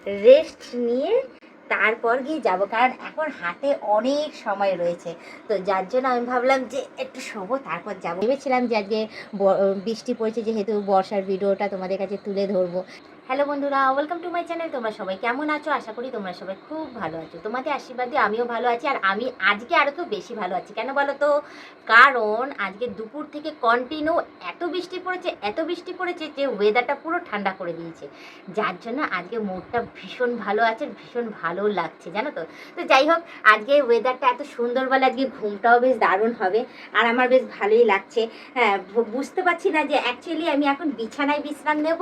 Rest নিয়ে তারপর গিয়ে যাব, কারণ এখন হাতে অনেক সময় রয়েছে। তো যার জন্য আমি ভাবলাম যে একটু শোবো তারপর যাবো। ভেবেছিলাম যে আজকে বৃষ্টি পড়েছে যেহেতু বর্ষার ভিডিওটা তোমাদের কাছে তুলে ধরবো। হ্যালো বন্ধুরা, ওয়েলকাম টু মাই চ্যানেল। তোমরা সবাই কেমন আছো? আশা করি তোমরা সবাই খুব ভালো আছো। তোমাদের আশীর্বাদে আমিও ভালো আছি, আর আমি আজকে আরও তো বেশি ভালো আছি। কেন বলো তো? কারণ আজকে দুপুর থেকে কন্টিনিউ এত বৃষ্টি পড়েছে যে ওয়েদারটা পুরো ঠান্ডা করে দিয়েছে। যার জন্য আজকে মুডটা ভীষণ ভালো আছে, ভীষণ ভালো লাগছে, জানো তো। তো যাই হোক, আজকে ওয়েদারটা এত সুন্দর বলে আজকে ঘুমটাও বেশ দারুণ হবে, আর আমার বেশ ভালোই লাগছে। হ্যাঁ, বুঝতে পারছি না যে অ্যাকচুয়ালি আমি এখন বিছানায় বিশ্রাম নেব,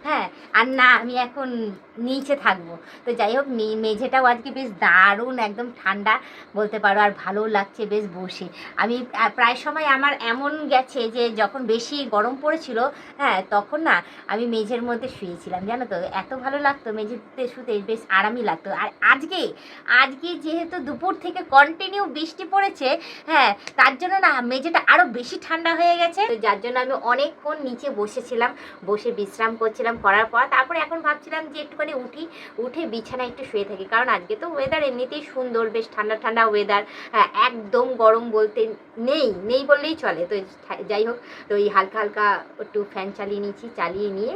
হ্যাঁ, আর না আমি এখন নিচে থাকবো। তো যাই হোক, মেঝেটাও আজকে বেশ দারুণ একদম ঠান্ডা বলতে পারো, আর ভালোও লাগছে বেশ বসে। আমি প্রায় সময় আমার এমন গেছে যে যখন বেশি গরম পড়েছিল, হ্যাঁ, তখন না আমি মেঝের মধ্যে শুয়েছিলাম, জানো তো। এত ভালো লাগতো মেঝেতে শুতে, বেশ আরামই লাগতো। আর আজকে যেহেতু দুপুর থেকে কন্টিনিউ বৃষ্টি পড়েছে, হ্যাঁ, তার জন্য না মেঝেটা আরও বেশি ঠান্ডা হয়ে গেছে। তো যার জন্য আমি অনেকক্ষণ নিচে বসেছিলাম, বসে বিশ্রাম করছিলাম। করার পর তারপরে এখন ভাবছিলাম যে একটুখানি উঠে বিছানায় একটু শুয়ে থাকি, কারণ আজকে তো ওয়েদার এমনিতেই সুন্দর, বেশ ঠান্ডা ঠান্ডা ওয়েদার। হ্যাঁ, একদম গরম বলতে নেই বললেই চলে। তো যাই হোক, তো এই হালকা হালকা একটু ফ্যান চালিয়ে নিয়ে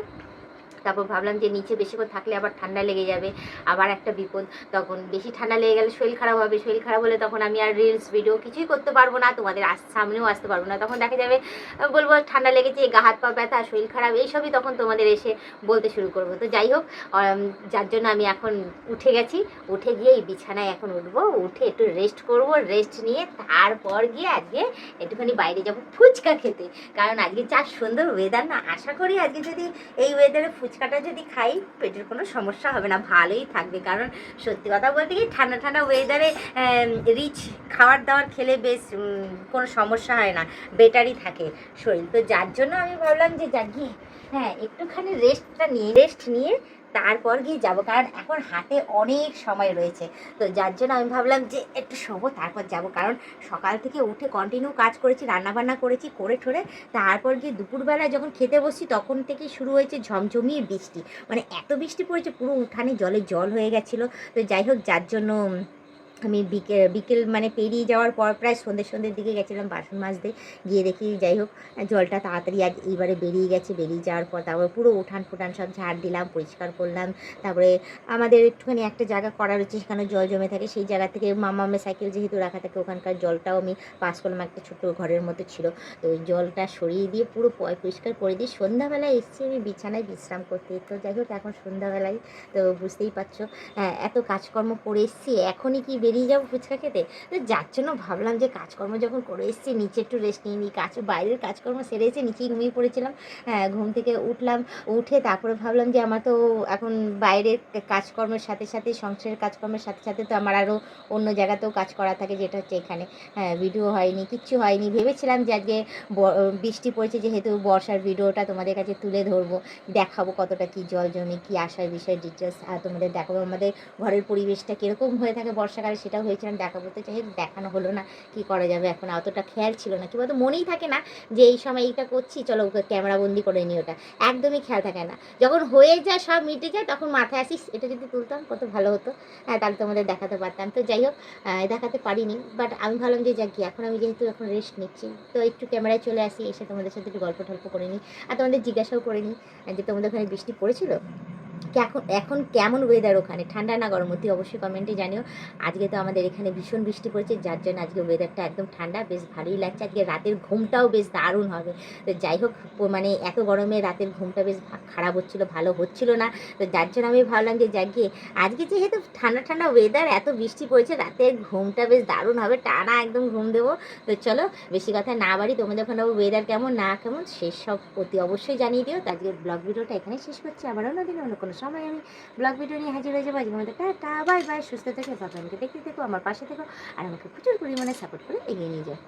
তারপর ভাবলাম যে নিচে বেশিক্ষণ থাকলে আবার ঠান্ডা লেগে যাবে, আবার একটা বিপদ। তখন বেশি ঠান্ডা লেগে গেলে শরীর খারাপ হবে, শরীর খারাপ হলে তখন আমি আর রিলস ভিডিও কিছুই করতে পারবো না, তোমাদের সামনেও আসতে পারবো না। তখন দেখা যাবে বলবো ঠান্ডা লেগেছে, গা হাত পা ব্যথা, শরীর খারাপ, এইসবই তখন তোমাদের এসে বলতে শুরু করবো। তো যাই হোক, যার জন্য আমি এখন উঠে গিয়ে এই বিছানায় এখন উঠবো, উঠে একটু রেস্ট করব, রেস্ট নিয়ে তারপর গিয়ে আজকে একটুখানি বাইরে যাবো ফুচকা খেতে। কারণ আজকে যা সুন্দর ওয়েদার না, আশা করি আজকে যদি এই ওয়েদারে ফুচকাটা যদি খাই পেটের কোনো সমস্যা হবে না, ভালোই থাকবে। কারণ সত্যি কথা বলতে কি, ঠান্ডা ঠান্ডা ওয়েদারে রিচ খাবার দাবার খেলে বেশ কোনো সমস্যা হয় না, বেটারই থাকে শরীর। তো যার জন্য আমি ভাবলাম যে গিয়ে হ্যাঁ একটুখানি রেস্ট নিয়ে তারপর গিয়ে যাবো, কারণ এখন হাতে অনেক সময় রয়েছে। তো যার জন্য আমি ভাবলাম যে একটু শোবো তারপর যাব, কারণ সকাল থেকে উঠে কন্টিনিউ কাজ করেছি, রান্নাবান্না করেছি, করে ঠোরে তারপর গিয়ে দুপুরবেলায় যখন খেতে বসছি তখন থেকেই শুরু হয়েছে ঝমঝমিয়ে বৃষ্টি। মানে এত বৃষ্টি পড়েছে পুরো উঠানে জল হয়ে গেছিলো। তো যাই হোক, যার জন্য আমি বিকেল মানে পেরিয়ে যাওয়ার পর প্রায় সন্ধ্যের দিকে গেছিলাম বাসন মাজতে, গিয়ে দেখি যাই হোক জলটা তাড়াতাড়ি এইবারে বেরিয়ে গেছে। বেরিয়ে যাওয়ার পর তারপরে পুরো উঠান ফুটান সব ঝাড় দিলাম, পরিষ্কার করলাম। তারপরে আমাদের একটুখানি একটা জায়গা করা রয়েছে, সেখানে জল জমে থাকে, সেই জায়গা থেকে মামামের সাইকেল যেহেতু রাখা থাকে ওখানকার জলটাও আমি পাস করলাম, একটা ছোট্ট ঘরের মতো ছিল। তো ওই জলটা সরিয়ে দিয়ে পুরো পরিষ্কার করে দিয়ে সন্ধ্যাবেলায় এসেছি আমি বিছানায় বিশ্রাম করতে। তো যাই হোক, এখন সন্ধ্যাবেলায়, তো বুঝতেই পারছো এত কাজকর্ম করে এসেছি, এখনই কি বেরিয়ে যাবো ফুচকা খেতে। তো যার জন্য ভাবলাম যে কাজকর্ম যখন করে এসেছি নিচে একটু রেস্ট নিয়ে নিই। বাইরের কাজকর্ম সেরে এসে নিচেই ঘুমিয়ে পড়েছিলাম। হ্যাঁ, ঘুম থেকে উঠে তারপরে ভাবলাম যে আমার তো এখন বাইরের কাজকর্মের সাথে সাথে সংসারের কাজকর্মের সাথে সাথে তো আমার আরও অন্য জায়গাতেও কাজ করা থাকে, যেটা হচ্ছে এখানে। হ্যাঁ, ভিডিও হয়নি, কিচ্ছু হয়নি। ভেবেছিলাম যে আজকে বৃষ্টি পড়েছে যেহেতু বর্ষার ভিডিওটা তোমাদের কাছে তুলে ধরবো, দেখাবো কতটা কি জল জমে, কী আসার বিষয় ডিটেলস আর তোমাদের দেখাবো। আমাদের ঘরের পরিবেশটা কীরকম হয়ে থাকে বর্ষাকালে সেটাও হয়েছিলাম দেখাবো। তো যাই হোক, দেখানো হলো না, কি করা যাবে, এখন অতটা খেয়াল ছিল না, কি বলতো মনেই থাকে না যে এই সময় এইটা করছি, চলো ওকে ক্যামেরা বন্দি করে নিই, ওটা একদমই খেয়াল থাকে না। যখন হয়ে যায় সব মিটে যায় তখন মাথায় আসিস এটা যদি তুলতাম কত ভালো হতো, হ্যাঁ, তাহলে তোমাদের দেখাতে পারতাম। তো যাই হোক, দেখাতে পারিনি, বাট আমি ভাবলাম যে যাক এখন আমি যেহেতু এখন রেস্ট নিচ্ছি তো একটু ক্যামেরায় চলে আসি, এসে তোমাদের সাথে একটু গল্প টল্প করে নিই, আর তোমাদের জিজ্ঞাসাও করে নিই যে তোমাদের ওখানে বৃষ্টি পড়েছিল, এখন কেমন ওয়েদার ওখানে, ঠান্ডা না গরম, অতি অবশ্যই কমেন্টে জানিও। আজকে তো আমাদের এখানে ভীষণ বৃষ্টি পড়েছে, যার জন্য আজকে ওয়েদারটা একদম ঠান্ডা, বেশ ভালোই লাগছে। আজকে রাতের ঘুমটাও বেশ দারুণ হবে। তো যাই হোক, মানে এত গরমে রাতের ঘুমটা বেশ খারাপ হচ্ছিলো, ভালো হচ্ছিল না। তো যার জন্য আমি ভাবলাম যে গিয়ে আজকে যেহেতু ঠান্ডা ঠান্ডা ওয়েদার, এত বৃষ্টি পড়েছে, রাতের ঘুমটা বেশ দারুণ হবে, টানা একদম ঘুম দেবো। তো চলো বেশি কথা না বাড়ি, তোমাদের ওখানে ওয়েদার কেমন না কেমন সেসব অতি অবশ্যই জানিয়ে দিও। তো আজকের ব্লগ ভিডিওটা এখানে শেষ করছি, আবার অন্যদিন অন্য কোনো সময় আমি ব্লগ ভিডিও নিয়ে হাজির হয়ে যাবো। আজকের মধ্যে টাটা, বাই বাই, সুস্থ থেকে ভাবে আমাকে দেখতে থেকো, আমার পাশে থেকো, আর আমাকে প্রচুর পরিমাণে সাপোর্ট করে এগিয়ে নিয়ে যাও।